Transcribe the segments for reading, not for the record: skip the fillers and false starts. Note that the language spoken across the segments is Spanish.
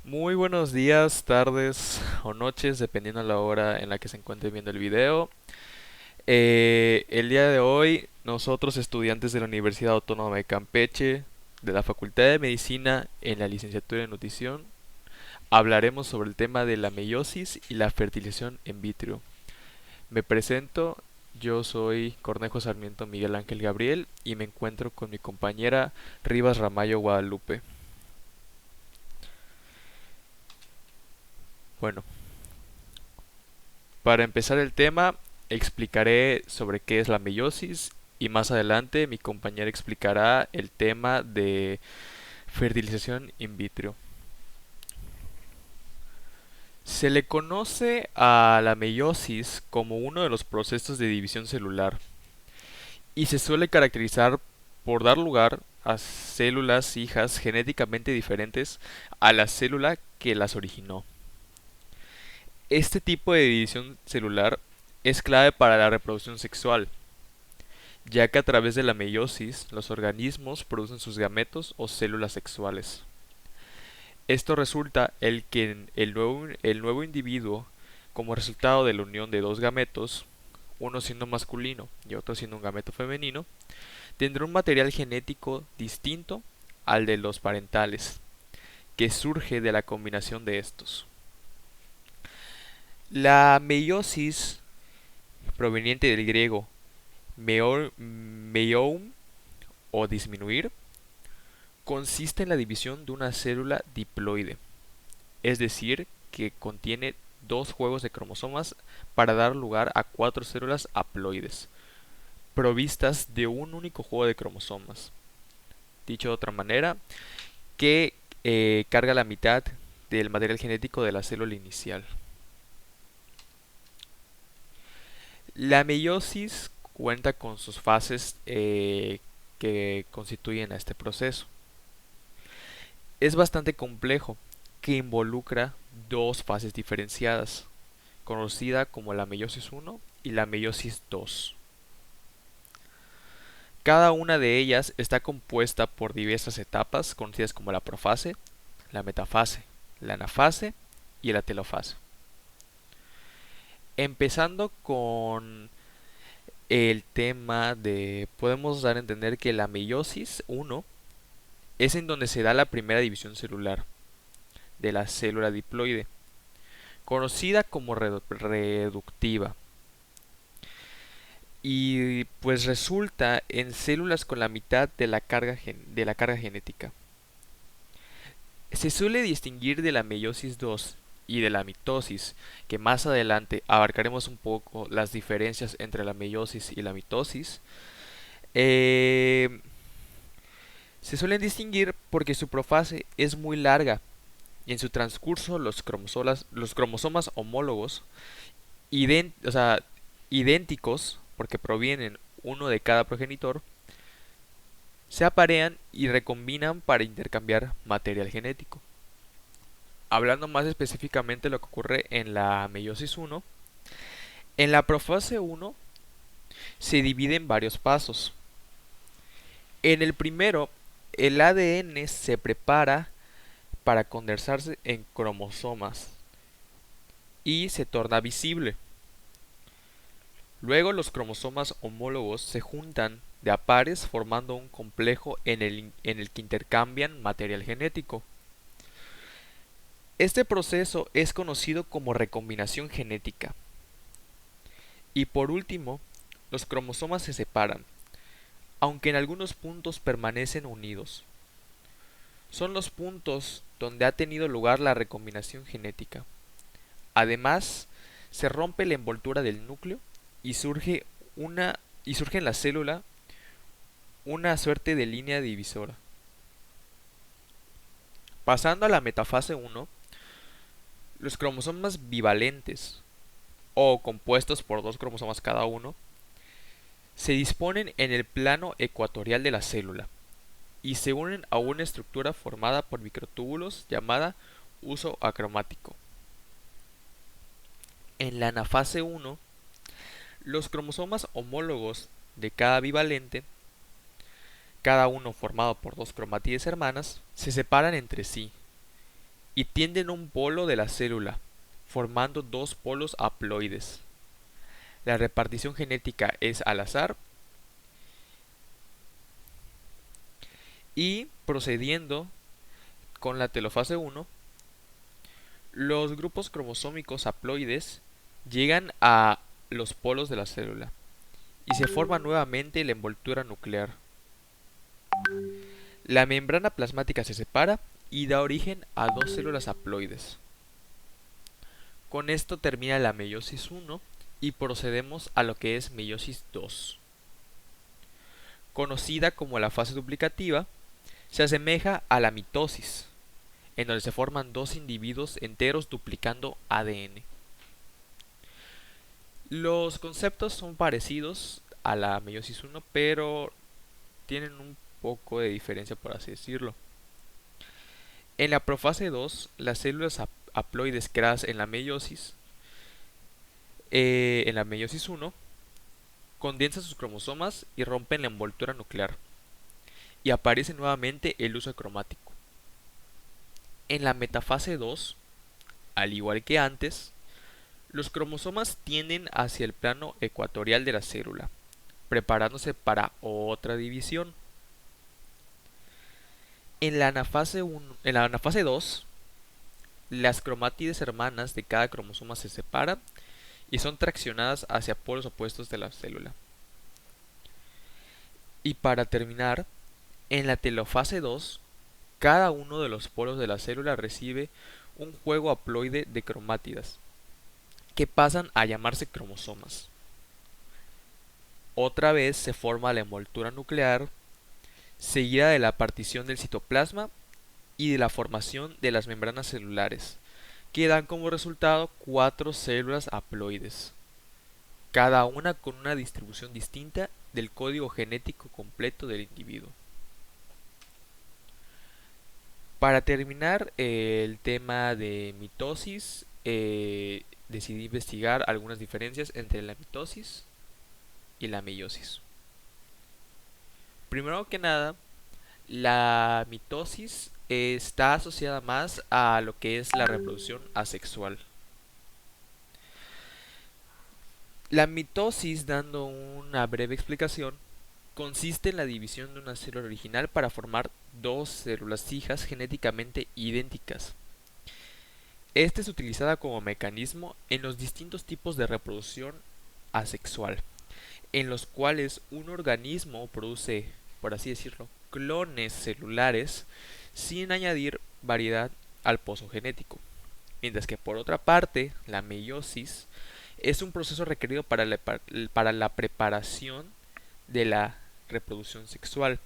Muy buenos días, tardes o noches, dependiendo de la hora en la que se encuentre viendo el video. El día de hoy, nosotros estudiantes de la Universidad Autónoma de Campeche, de la Facultad de Medicina en la licenciatura en nutrición, hablaremos sobre el tema de la meiosis y la fertilización in vitro. Me presento, yo soy Cornejo Sarmiento Miguel Ángel Gabriel y me encuentro con mi compañera Rivas Ramayo Guadalupe. Bueno, para empezar el tema, explicaré sobre qué es la meiosis y más adelante mi compañera explicará el tema de fertilización in vitro. Se le conoce a la meiosis como uno de los procesos de división celular y se suele caracterizar por dar lugar a células hijas genéticamente diferentes a la célula que las originó. Este tipo de división celular es clave para la reproducción sexual, ya que a través de la meiosis los organismos producen sus gametos o células sexuales. Esto resulta que el nuevo individuo, como resultado de la unión de dos gametos, uno siendo masculino y otro siendo un gameto femenino, tendrá un material genético distinto al de los parentales, que surge de la combinación de estos. La meiosis, proveniente del griego meioum o disminuir, consiste en la división de una célula diploide, es decir, que contiene dos juegos de cromosomas para dar lugar a cuatro células haploides, provistas de un único juego de cromosomas. Dicho de otra manera, que carga la mitad del material genético de la célula inicial. La meiosis cuenta con sus fases que constituyen a este proceso. Es bastante complejo, que involucra dos fases diferenciadas, conocida como la meiosis 1 y la meiosis 2. Cada una de ellas está compuesta por diversas etapas conocidas como la profase, la metafase, la anafase y la telofase. Empezando con el tema de, podemos dar a entender que la meiosis 1 es en donde se da la primera división celular de la célula diploide, conocida como reductiva, y pues resulta en células con la mitad de la carga genética. Se suele distinguir de la meiosis 2 y de la mitosis, que más adelante abarcaremos un poco las diferencias entre la meiosis y la mitosis. Eh, Se suelen distinguir porque su profase es muy larga y en su transcurso los cromosomas homólogos, o sea, idénticos, porque provienen uno de cada progenitor, se aparean y recombinan para intercambiar material genético. Hablando más específicamente de lo que ocurre en la meiosis 1, en la profase 1 se divide en varios pasos. En el primero, el ADN se prepara para condensarse en cromosomas y se torna visible. Luego los cromosomas homólogos se juntan de a pares formando un complejo en el que intercambian material genético. Este proceso es conocido como recombinación genética. Y por último, los cromosomas se separan, aunque en algunos puntos permanecen unidos. Son los puntos donde ha tenido lugar la recombinación genética. Además, se rompe la envoltura del núcleo y una surge en la célula una suerte de línea divisora. Pasando a la metafase 1, los cromosomas bivalentes o compuestos por dos cromosomas cada uno se disponen en el plano ecuatorial de la célula y se unen a una estructura formada por microtúbulos llamada uso acromático. En la anafase 1, los cromosomas homólogos de cada bivalente, cada uno formado por dos cromátides hermanas, se separan entre sí y tienden a un polo de la célula, formando dos polos haploides. La repartición genética es al azar y procediendo con la telofase 1, los grupos cromosómicos haploides llegan a los polos de la célula y se forma nuevamente la envoltura nuclear. La membrana plasmática se separa y da origen a dos células haploides. Con esto termina la meiosis 1 y procedemos a lo que es meiosis 2. Conocida como la fase duplicativa, se asemeja a la mitosis, en donde se forman dos individuos enteros duplicando ADN. Los conceptos son parecidos a la meiosis 1, pero tienen un poco de diferencia, por así decirlo. En la profase 2, las células haploides creadas en la meiosis 1, condensan sus cromosomas y rompen la envoltura nuclear, y aparece nuevamente el uso cromático. En la metafase 2, al igual que antes, los cromosomas tienden hacia el plano ecuatorial de la célula, preparándose para otra división. En la anafase 2, las cromátides hermanas de cada cromosoma se separan y son traccionadas hacia polos opuestos de la célula. Y para terminar, en la telofase 2, cada uno de los polos de la célula recibe un juego haploide de cromátidas, que pasan a llamarse cromosomas. Otra vez se forma la envoltura nuclear, seguida de la partición del citoplasma y de la formación de las membranas celulares, que dan como resultado 4 células haploides, cada una con una distribución distinta del código genético completo del individuo. Para terminar el tema de mitosis, decidí investigar algunas diferencias entre la mitosis y la meiosis. Primero que nada, la mitosis está asociada más a lo que es la reproducción asexual. La mitosis, dando una breve explicación, consiste en la división de una célula original para formar dos células hijas genéticamente idénticas. Esta es utilizada como mecanismo en los distintos tipos de reproducción asexual, en los cuales un organismo produce, por así decirlo, clones celulares sin añadir variedad al pozo genético. Mientras que por otra parte, la meiosis es un proceso requerido para la preparación de la reproducción sexual,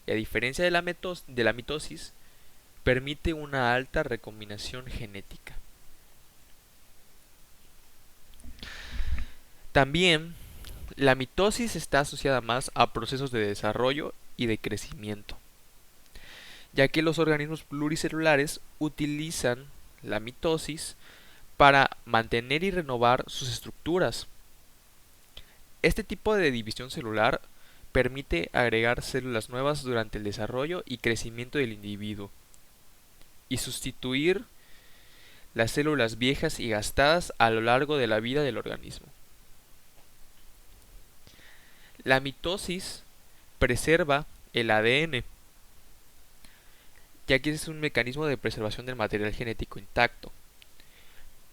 y a diferencia de la mitosis, permite una alta recombinación genética. También, la mitosis está asociada más a procesos de desarrollo y de crecimiento, ya que los organismos pluricelulares utilizan la mitosis para mantener y renovar sus estructuras. Este tipo de división celular permite agregar células nuevas durante el desarrollo y crecimiento del individuo y sustituir las células viejas y gastadas a lo largo de la vida del organismo. La mitosis preserva el ADN, ya que es un mecanismo de preservación del material genético intacto,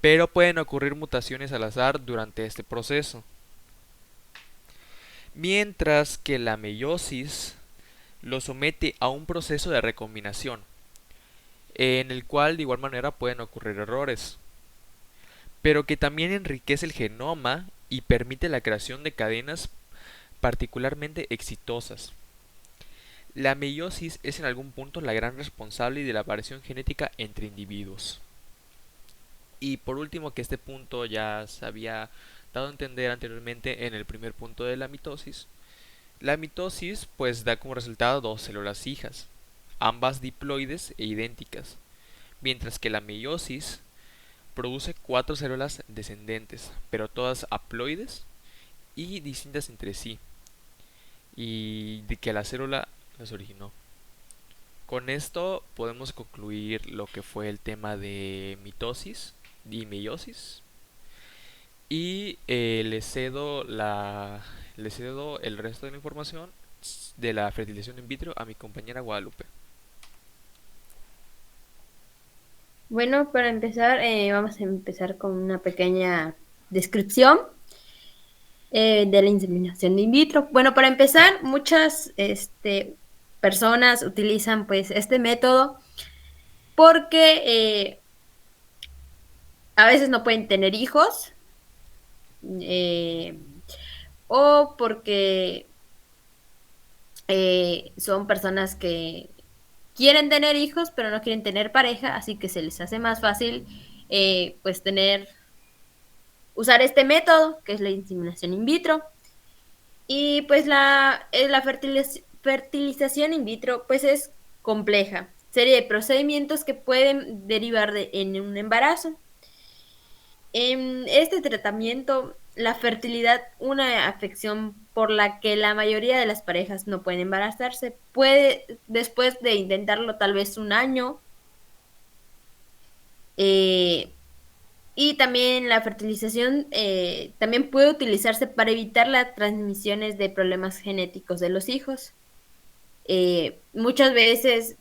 pero pueden ocurrir mutaciones al azar durante este proceso. Mientras que la meiosis lo somete a un proceso de recombinación, en el cual de igual manera pueden ocurrir errores, pero que también enriquece el genoma y permite la creación de cadenas particularmente exitosas. La meiosis es en algún punto la gran responsable de la variación genética entre individuos. Y por último, que este punto ya se había dado a entender anteriormente en el primer punto de la mitosis. La mitosis pues da como resultado dos células hijas, ambas diploides e idénticas, mientras que la meiosis produce cuatro células descendentes, pero todas haploides y distintas entre sí, y de que la célula las originó. Con esto podemos concluir lo que fue el tema de mitosis y meiosis. Y le cedo el resto de la información de la fertilización in vitro a mi compañera Guadalupe. Bueno, para empezar, vamos a empezar con una pequeña descripción de la inseminación in vitro. Bueno, para empezar, muchas personas utilizan pues este método porque a veces no pueden tener hijos eh, o porque son personas que quieren tener hijos pero no quieren tener pareja, así que se les hace más fácil pues usar este método que es la inseminación in vitro. Y pues la fertilización in vitro pues es compleja, serie de procedimientos que pueden derivar en un embarazo. En este tratamiento, la fertilidad, una afección por la que la mayoría de las parejas no pueden embarazarse, puede, después de intentarlo tal vez un año, eh, y también la fertilización también puede utilizarse para evitar las transmisiones de problemas genéticos de los hijos. Muchas veces,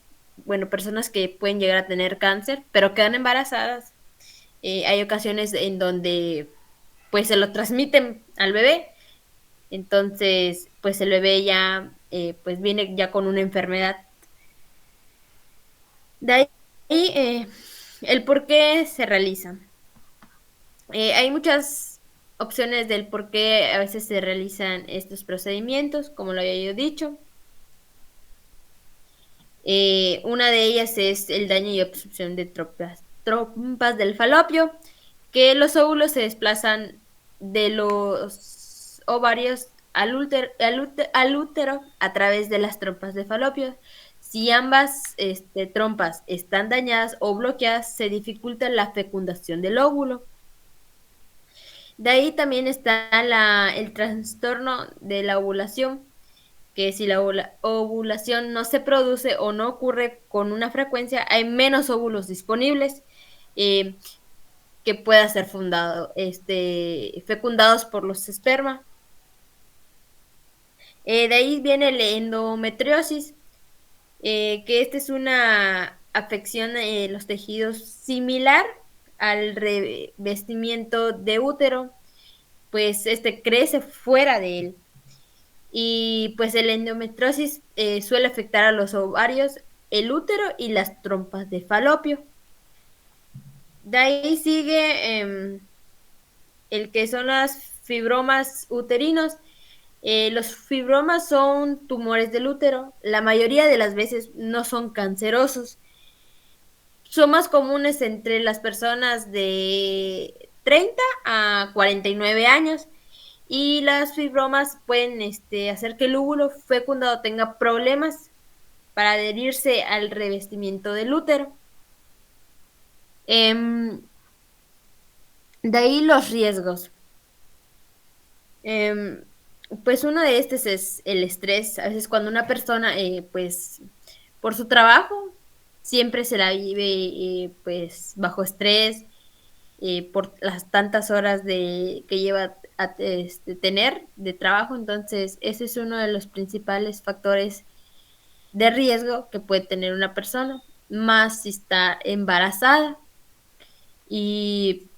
bueno, personas que pueden llegar a tener cáncer, pero quedan embarazadas, hay ocasiones en donde pues se lo transmiten al bebé, entonces pues el bebé ya pues viene ya con una enfermedad. De ahí el por qué se realiza. Hay muchas opciones del por qué a veces se realizan estos procedimientos, como lo había yo dicho. Una de ellas es el daño y obstrucción de trompas del falopio, que los óvulos se desplazan de los ovarios al útero a través de las trompas de falopio. Si ambas trompas están dañadas o bloqueadas, se dificulta la fecundación del óvulo. De ahí también está el trastorno de la ovulación, que si la ovulación no se produce o no ocurre con una frecuencia, hay menos óvulos disponibles eh, que puedan ser fecundados por los esperma. De ahí viene la endometriosis, que esta es una afección de los tejidos similar al revestimiento de útero, pues este crece fuera de él. Y pues el endometriosis suele afectar a los ovarios, el útero y las trompas de falopio. De ahí sigue el que son las fibromas uterinos. Los fibromas son tumores del útero. La mayoría de las veces no son cancerosos. Son más comunes entre las personas de 30 a 49 años. Y las fibromas pueden hacer que el óvulo fecundado tenga problemas para adherirse al revestimiento del útero. Em, de ahí los riesgos. Em, pues uno de estos es el estrés. A veces cuando una persona, pues por su trabajo, siempre se la vive pues bajo estrés, por las tantas horas que lleva a tener de trabajo. Entonces, ese es uno de los principales factores de riesgo que puede tener una persona, más si está embarazada. Y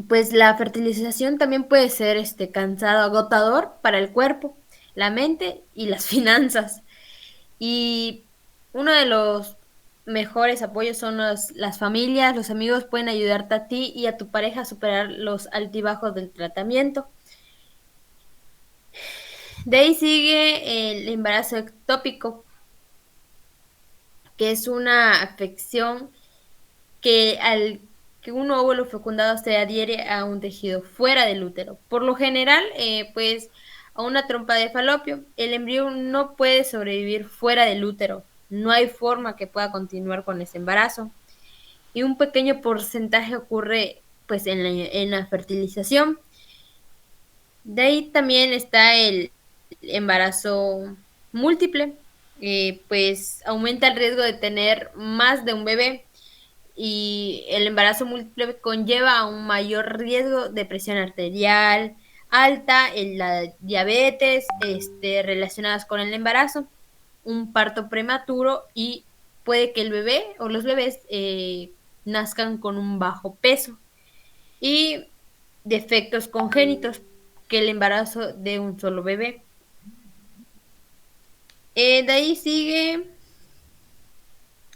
pues la fertilización también puede ser cansado, agotador para el cuerpo, la mente y las finanzas. Y uno de los mejores apoyos son las familias, los amigos pueden ayudarte a ti y a tu pareja a superar los altibajos del tratamiento. De ahí sigue el embarazo ectópico, que es una afección que al que un óvulo fecundado se adhiere a un tejido fuera del útero. Por lo general, pues a una trompa de falopio, el embrión no puede sobrevivir fuera del útero. No hay forma que pueda continuar con ese embarazo. Y un pequeño porcentaje ocurre pues en la fertilización. De ahí también está el embarazo múltiple, pues aumenta el riesgo de tener más de un bebé y el embarazo múltiple conlleva a un mayor riesgo de presión arterial alta, en la diabetes, relacionadas con el embarazo, un parto prematuro y puede que el bebé o los bebés nazcan con un bajo peso y defectos congénitos que el embarazo de un solo bebé. De ahí sigue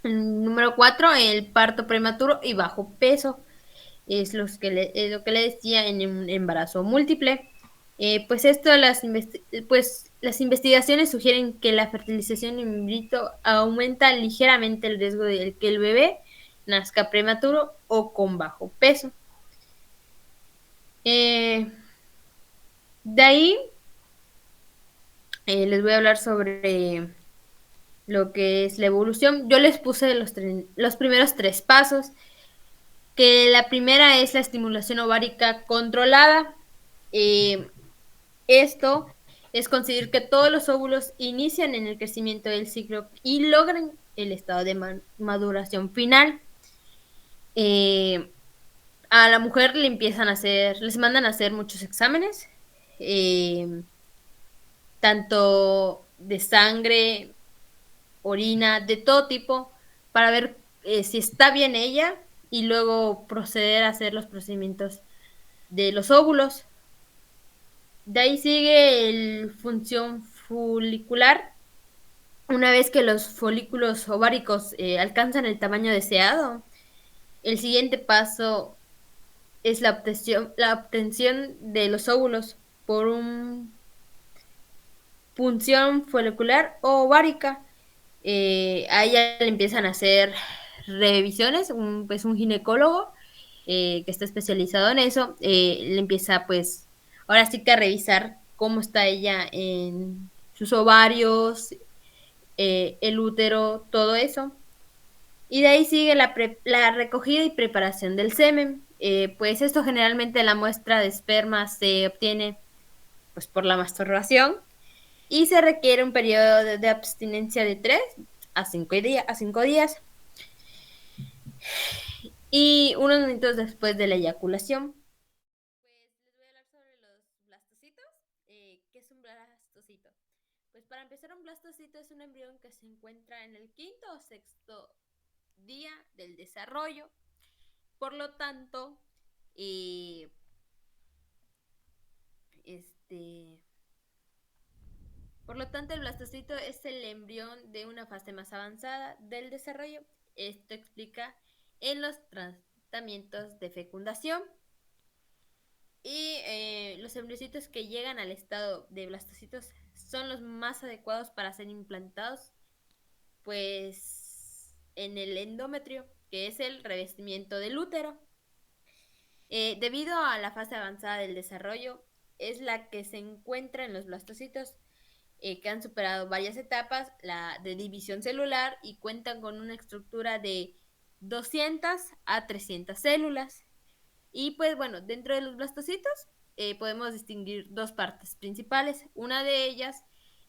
el número 4, el parto prematuro y bajo peso. Es lo que le decía en un embarazo múltiple. Pues esto, pues las investigaciones sugieren que la fertilización in vitro aumenta ligeramente el riesgo de que el bebé nazca prematuro o con bajo peso. Eh, de ahí les voy a hablar sobre lo que es la evolución. Yo les puse los primeros 3 pasos, que la primera es la estimulación ovárica controlada. Eh, Esto es conseguir que todos los óvulos inician en el crecimiento del ciclo y logren el estado de maduración final. Eh, a la mujer les mandan a hacer muchos exámenes, eh, tanto de sangre, orina, de todo tipo, para ver si está bien ella y luego proceder a hacer los procedimientos de los óvulos. De ahí sigue el función folicular. Una vez que los folículos ováricos alcanzan el tamaño deseado, el siguiente paso es la obtención de los óvulos por una punción folicular o ovárica. A ella le empiezan a hacer revisiones, pues un ginecólogo que está especializado en eso, le empieza pues ahora sí que a revisar cómo está ella en sus ovarios, el útero, todo eso. Y de ahí sigue la recogida y preparación del semen. Pues esto generalmente la muestra de esperma se obtiene pues por la masturbación y se requiere un periodo de abstinencia de 3 a 5 días y unos minutos después de la eyaculación. Pues les voy a hablar sobre los blastocitos. ¿Qué es un blastocito? Pues para empezar, un blastocito es un embrión que se encuentra en el quinto o sexto día del desarrollo. Por lo tanto, eh, este, el blastocito es el embrión de una fase más avanzada del desarrollo. Esto explica en los tratamientos de fecundación. Y los embriocitos que llegan al estado de blastocitos son los más adecuados para ser implantados, pues, en el endometrio, que es el revestimiento del útero. Debido a la fase avanzada del desarrollo, es la que se encuentra en los blastocitos, que han superado varias etapas la de división celular y cuentan con una estructura de 200 a 300 células. Y pues bueno, dentro de los blastocitos podemos distinguir 2 partes principales. Una de ellas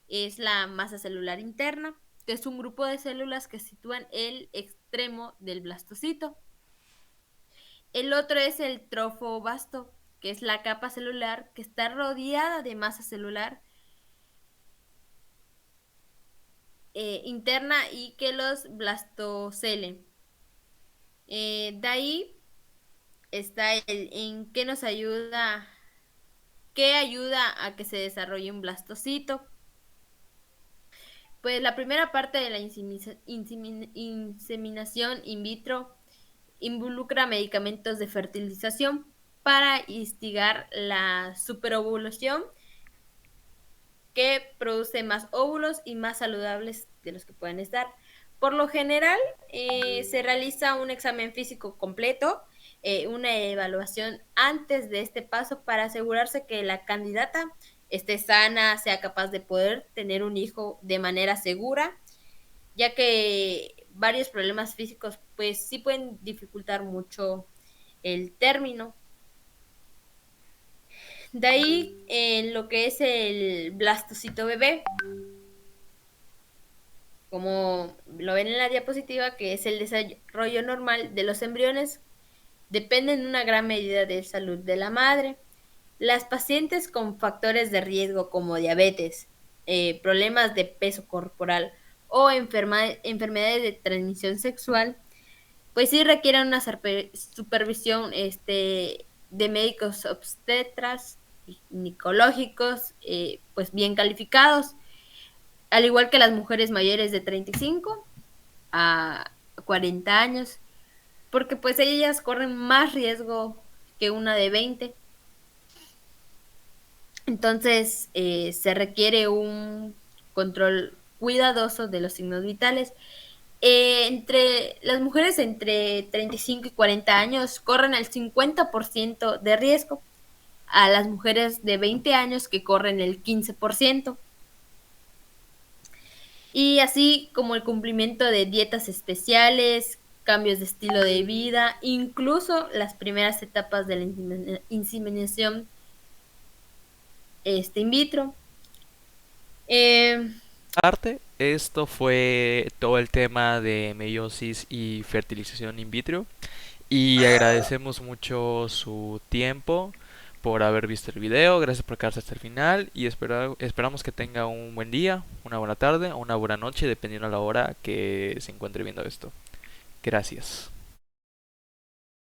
es la masa celular interna, que es un grupo de células que sitúan el extremo del blastocito. El otro es el trofobasto, que es la capa celular que está rodeada de masa celular interna y que los blastocele. De ahí está en qué nos ayuda, qué ayuda a que se desarrolle un blastocito. Pues la primera parte de la inseminación in vitro involucra medicamentos de fertilización para instigar la superovulación, que produce más óvulos y más saludables de los que pueden estar. Por lo general, se realiza un examen físico completo, una evaluación antes de este paso para asegurarse que la candidata esté sana, sea capaz de poder tener un hijo de manera segura, ya que varios problemas físicos pues sí pueden dificultar mucho el término. De ahí en lo que es el blastocito bebé, como lo ven en la diapositiva, que es el desarrollo normal de los embriones, depende en una gran medida de salud de la madre. Las pacientes con factores de riesgo como diabetes, problemas de peso corporal o enfermedades de transmisión sexual, pues sí requieren una supervisión de médicos obstetras y ginecológicos, pues bien calificados, al igual que las mujeres mayores de 35 a 40 años, porque pues ellas corren más riesgo que una de 20. Entonces, se requiere un control cuidadoso de los signos vitales. Entre las mujeres entre 35 y 40 años corren el 50% de riesgo, a las mujeres de 20 años que corren el 15%. Y así como el cumplimiento de dietas especiales, cambios de estilo de vida, incluso las primeras etapas de la inseminación in vitro. Eh, Arte, esto fue todo el tema de meiosis y fertilización in vitro. Y agradecemos mucho su tiempo por haber visto el video. Gracias por quedarse hasta el final. Y esperamos que tenga un buen día, una buena tarde o una buena noche, dependiendo a la hora que se encuentre viendo esto. Gracias.